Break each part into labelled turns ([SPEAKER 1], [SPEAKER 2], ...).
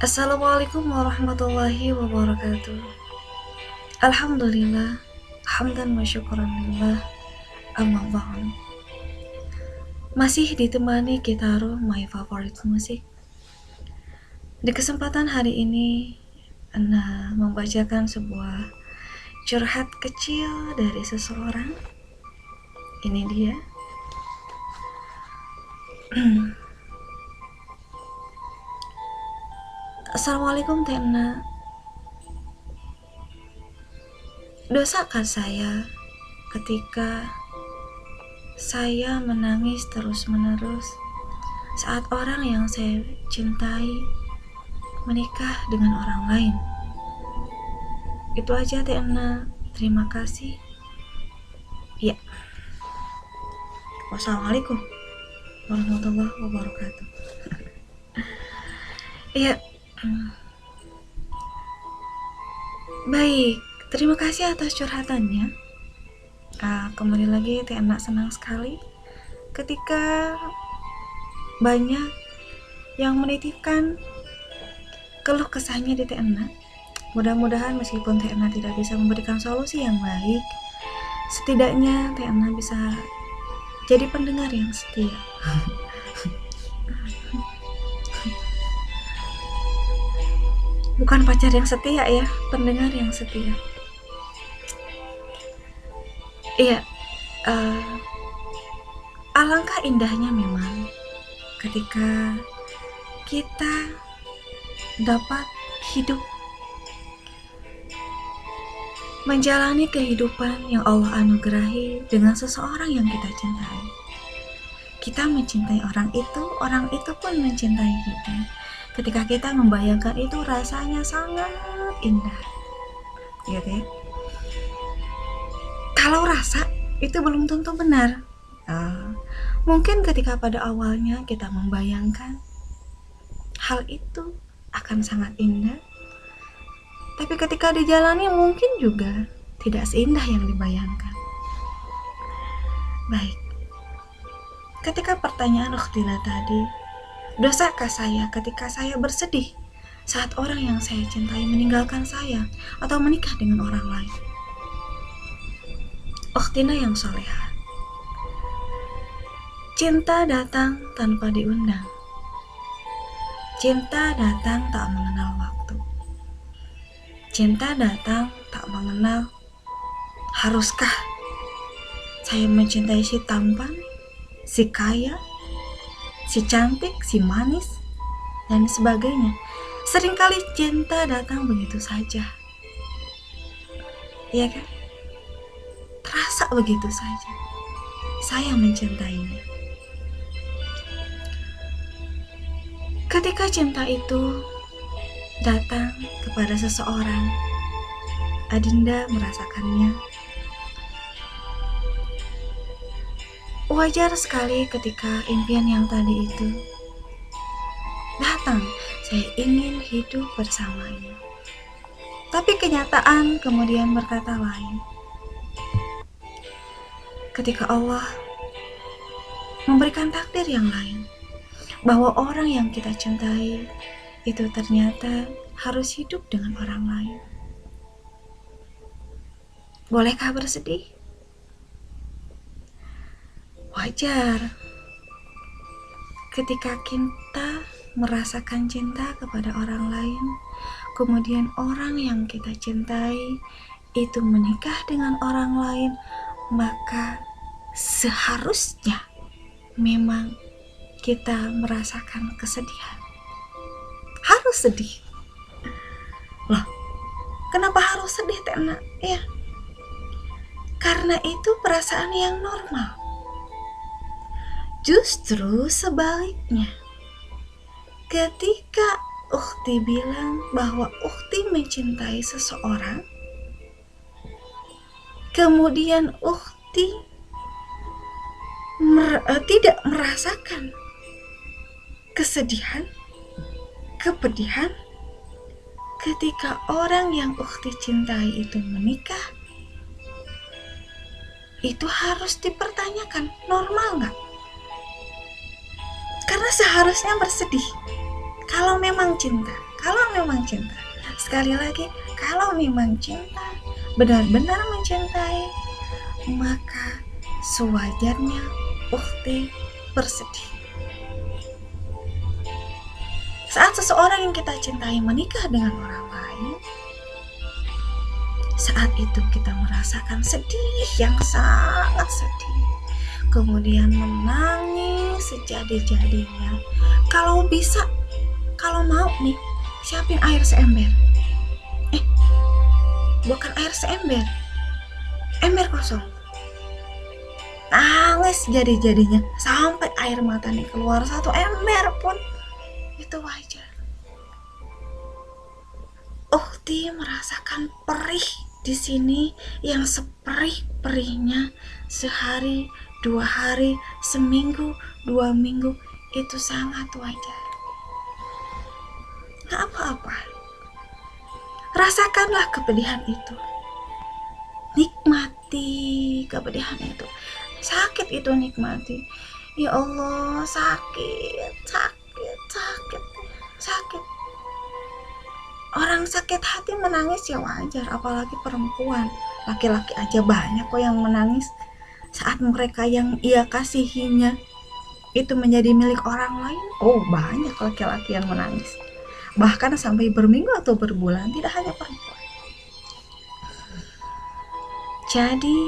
[SPEAKER 1] Assalamualaikum warahmatullahi wabarakatuh. Alhamdulillah, hamdan wa syukuran lillah, amma ba'du. Masih ditemani Gitaru, my favorite music. Di kesempatan hari ini, Ana membacakan sebuah curhat kecil dari seseorang. Ini dia. Assalamualaikum Tena. Dosakah saya ketika saya menangis terus-menerus saat orang yang saya cintai menikah dengan orang lain? Itu aja Tena. Terima kasih. Ya. Wassalamualaikum warahmatullahi wabarakatuh. Ya. Baik, terima kasih atas curhatannya. Kembali lagi Tena senang sekali ketika banyak yang menitipkan keluh kesahnya di Tena. Mudah-mudahan meskipun Tena tidak bisa memberikan solusi yang baik, setidaknya Tena bisa jadi pendengar yang setia. Bukan pacar yang setia ya, pendengar yang setia. Iya, alangkah indahnya memang ketika kita dapat hidup menjalani kehidupan yang Allah anugerahi dengan seseorang yang kita cintai. Kita mencintai orang itu pun mencintai kita. Ketika kita membayangkan itu rasanya sangat indah, gitu ya. Kalau rasa itu belum tentu benar. Mungkin ketika pada awalnya kita membayangkan hal itu akan sangat indah, tapi ketika dijalani mungkin juga tidak seindah yang dibayangkan. Baik, ketika pertanyaan Ukhtila tadi, dosakah saya ketika saya bersedih saat orang yang saya cintai meninggalkan saya atau menikah dengan orang lain? Ukhtina yang solehah, cinta datang tanpa diundang. Cinta datang tak mengenal waktu. Cinta datang tak mengenal haruskah saya mencintai si tampan, si kaya, si cantik, si manis, dan sebagainya. Seringkali cinta datang begitu saja. Iya kan? Terasa begitu saja. Saya mencintainya. Ketika cinta itu datang kepada seseorang, Adinda merasakannya. Wajar sekali ketika impian yang tadi itu datang, saya ingin hidup bersamanya. Tapi kenyataan kemudian berkata lain. Ketika Allah memberikan takdir yang lain, bahwa orang yang kita cintai itu ternyata harus hidup dengan orang lain. Bolehkah bersedih? Wajar ketika kita merasakan cinta kepada orang lain, kemudian orang yang kita cintai itu menikah dengan orang lain, maka seharusnya memang kita merasakan kesedihan. Harus sedih. Loh, kenapa harus sedih Tena? Ya, karena itu perasaan yang normal. Justru sebaliknya, ketika Ukhti bilang bahwa Ukhti mencintai seseorang, kemudian Ukhti tidak merasakan kesedihan, kepedihan ketika orang yang Ukhti cintai itu menikah, itu harus dipertanyakan, normal nggak? Karena seharusnya bersedih kalau memang cinta, Kalau memang cinta, sekali lagi, kalau memang cinta, benar-benar mencintai, maka sewajarnya ukhti bersedih. Saat seseorang yang kita cintai menikah dengan orang lain, saat itu kita merasakan sedih yang sangat sedih, kemudian menangis sejadi-jadinya. Kalau bisa, kalau mau nih, siapin air seember. Bukan air seember, ember kosong. Nangis jadi-jadinya sampai air mata nih keluar 1 ember pun, itu wajar. Ukhti merasakan perih di sini yang seperih-perihnya sehari, 2 hari, seminggu, 2 minggu, itu sangat wajar. Nggak apa-apa. Rasakanlah kepedihan itu. Nikmati kepedihan itu. Sakit itu nikmati. Ya Allah, sakit. Orang sakit hati menangis ya wajar, apalagi perempuan. Laki-laki aja banyak kok yang menangis saat mereka yang ia kasihinya itu menjadi milik orang lain. Oh, banyak laki-laki yang menangis, bahkan sampai berminggu atau berbulan, tidak hanya perempuan. Jadi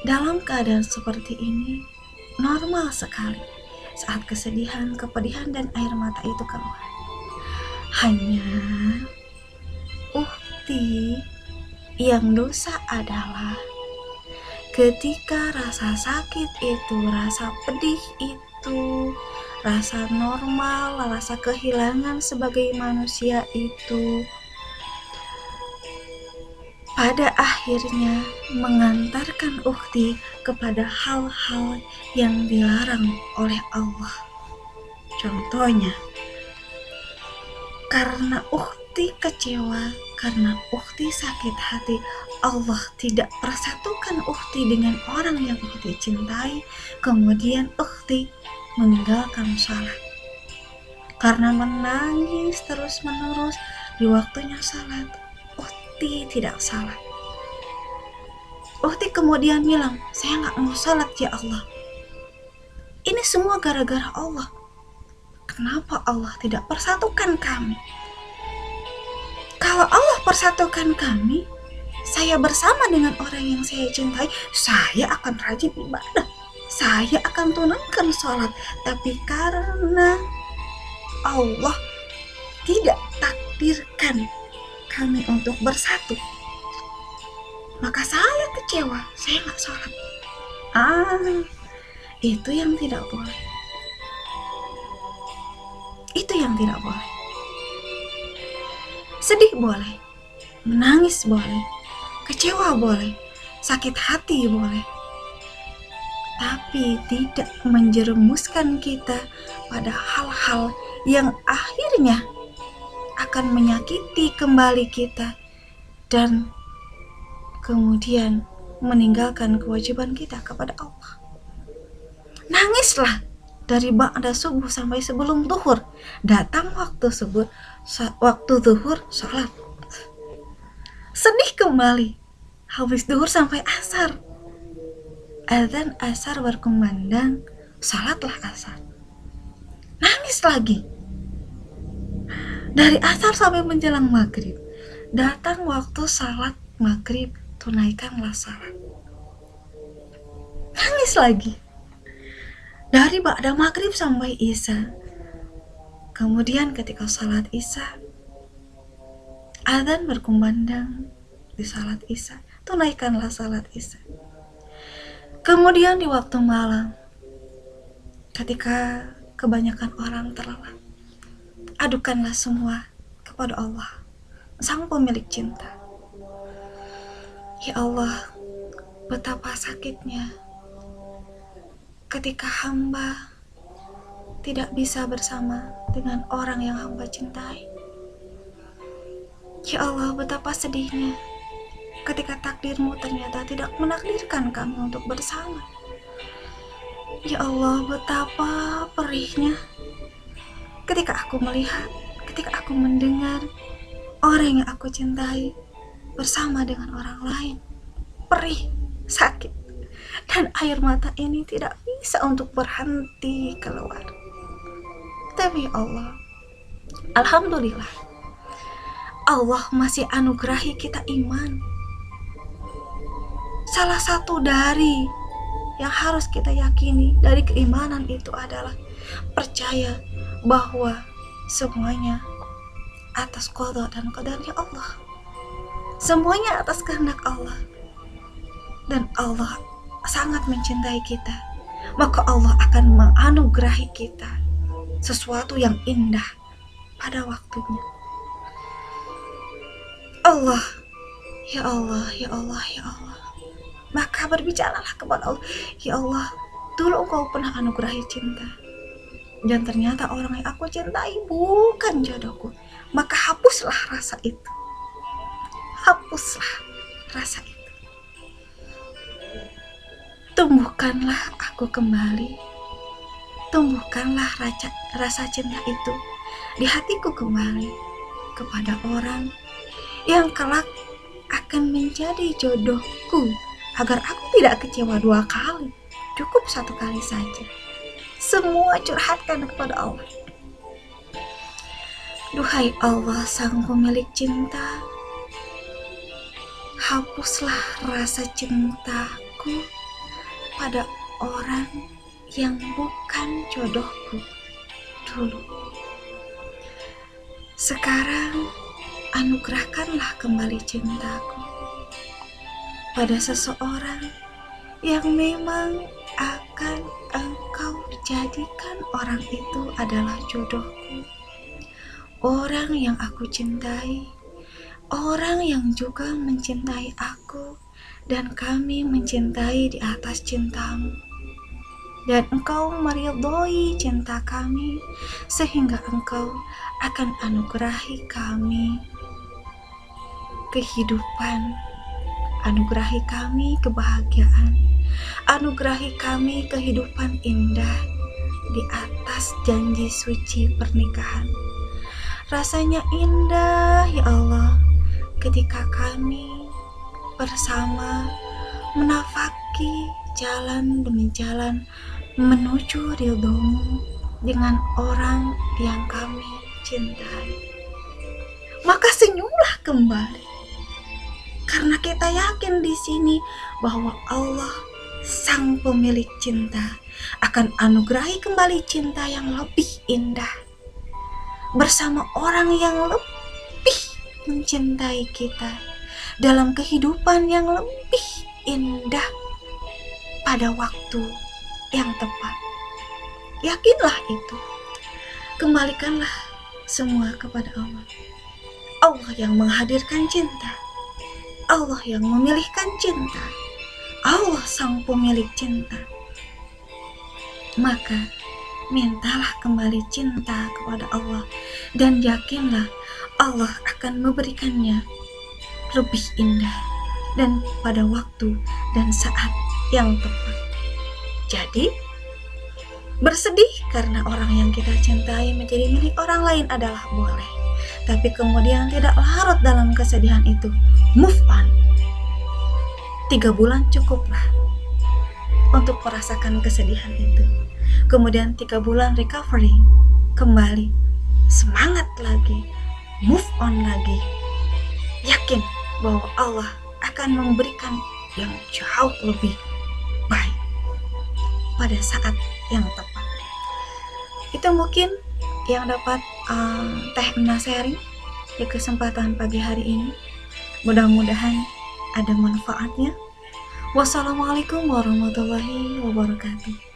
[SPEAKER 1] dalam keadaan seperti ini normal sekali saat kesedihan, kepedihan, dan air mata itu keluar. Hanya ukhti yang dosa adalah ketika rasa sakit itu, rasa pedih itu, rasa normal, rasa kehilangan sebagai manusia itu pada akhirnya mengantarkan ukhti kepada hal-hal yang dilarang oleh Allah. Contohnya, karena ukhti kecewa, karena ukhti sakit hati, Allah tidak persatukan ukhti dengan orang yang ukhti cintai, kemudian ukhti meninggalkan salat. Karena menangis terus-menerus di waktunya salat, ukhti tidak salat. Ukhti kemudian bilang, saya nggak mau salat ya Allah. Ini semua gara-gara Allah. Kenapa Allah tidak persatukan kami? Kalau Allah persatukan kami, saya bersama dengan orang yang saya cintai, saya akan rajin ibadah, saya akan tunaikan sholat. Tapi karena Allah tidak takdirkan kami untuk bersatu, maka saya kecewa, saya nggak sholat. Itu yang tidak boleh. Itu yang tidak boleh. Sedih boleh, menangis boleh, kecewa boleh, sakit hati boleh, tapi tidak menjerumuskan kita pada hal-hal yang akhirnya akan menyakiti kembali kita dan kemudian meninggalkan kewajiban kita kepada Allah. Nangislah dari ba'da subuh sampai sebelum zuhur. Datang waktu zuhur, sholat. Sedih kembali habis zuhur sampai asar. Azan asar berkumandang, sholatlah asar. Nangis lagi dari asar sampai menjelang maghrib. Datang waktu salat maghrib, tunaikanlah salat. Nangis lagi dari ba'da maghrib sampai isya. Kemudian ketika salat isya, azan berkumandang di salat isya, tunaikanlah salat isya. Kemudian di waktu malam, ketika kebanyakan orang terlelap, adukanlah semua kepada Allah, Sang Pemilik cinta. Ya Allah, betapa sakitnya ketika hamba tidak bisa bersama dengan orang yang hamba cintai. Ya Allah, betapa sedihnya ketika takdirmu ternyata tidak menakdirkan kami untuk bersama. Ya Allah, betapa perihnya ketika aku melihat, ketika aku mendengar orang yang aku cintai bersama dengan orang lain, perih, sakit, dan air mata ini tidak bisa untuk berhenti keluar. Tapi Allah, alhamdulillah, Allah masih anugerahi kita iman. Salah satu dari yang harus kita yakini dari keimanan itu adalah percaya bahwa semuanya atas qada dan qadarnya Allah. Semuanya atas kehendak Allah. Dan Allah sangat mencintai kita. Maka Allah akan menganugerahi kita sesuatu yang indah pada waktunya. Allah, ya Allah, ya Allah, ya Allah. Maka berbicaralah kepada Allah, ya Allah, dulu Engkau pernah anugerahi cinta, dan ternyata orang yang aku cintai bukan jodohku. Maka hapuslah rasa itu. Hapuslah rasa itu. Tumbuhkanlah aku kembali. Tumbuhkanlah rasa cinta itu di hatiku kembali kepada orang yang kelak akan menjadi jodohku, agar aku tidak kecewa 2 kali. Cukup 1 kali saja. Semua curhatkan kepada Allah. Duhai Allah, sang pemilik cinta, hapuslah rasa cintaku pada orang yang bukan jodohku dulu. Sekarang anugerahkanlah kembali cintaku pada seseorang yang memang akan Engkau jadikan orang itu adalah jodohku. Orang yang aku cintai, orang yang juga mencintai aku, dan kami mencintai di atas cintamu. Dan Engkau meridhoi cinta kami, sehingga Engkau akan anugerahi kami kehidupan, anugerahi kami kebahagiaan, anugerahi kami kehidupan indah di atas janji suci pernikahan. Rasanya indah, ya Allah, ketika kami bersama menapaki jalan demi jalan menuju ridho-Mu dengan orang yang kami cintai. Maka senyumlah kembali, karena kita yakin di sini bahwa Allah, sang pemilik cinta, akan anugerahi kembali cinta yang lebih indah bersama orang yang lebih mencintai kita dalam kehidupan yang lebih indah pada waktu yang tepat. Yakinlah itu. Kembalikanlah semua kepada Allah. Allah yang menghadirkan cinta. Allah yang memilihkan cinta. Allah sang pemilik cinta. Maka mintalah kembali cinta kepada Allah, dan yakinlah Allah akan memberikannya lebih indah dan pada waktu dan saat yang tepat. Jadi, bersedih karena orang yang kita cintai menjadi milik orang lain adalah boleh, tapi kemudian tidak larut dalam kesedihan itu. Move on. 3 bulan cukuplah untuk merasakan kesedihan itu. Kemudian 3 bulan recovery, kembali semangat lagi, move on lagi, yakin bahwa Allah akan memberikan yang jauh lebih baik pada saat yang tepat. Itu mungkin yang dapat Teh Ena sharing di kesempatan pagi hari ini. Mudah-mudahan ada manfaatnya. Wassalamualaikum warahmatullahi wabarakatuh.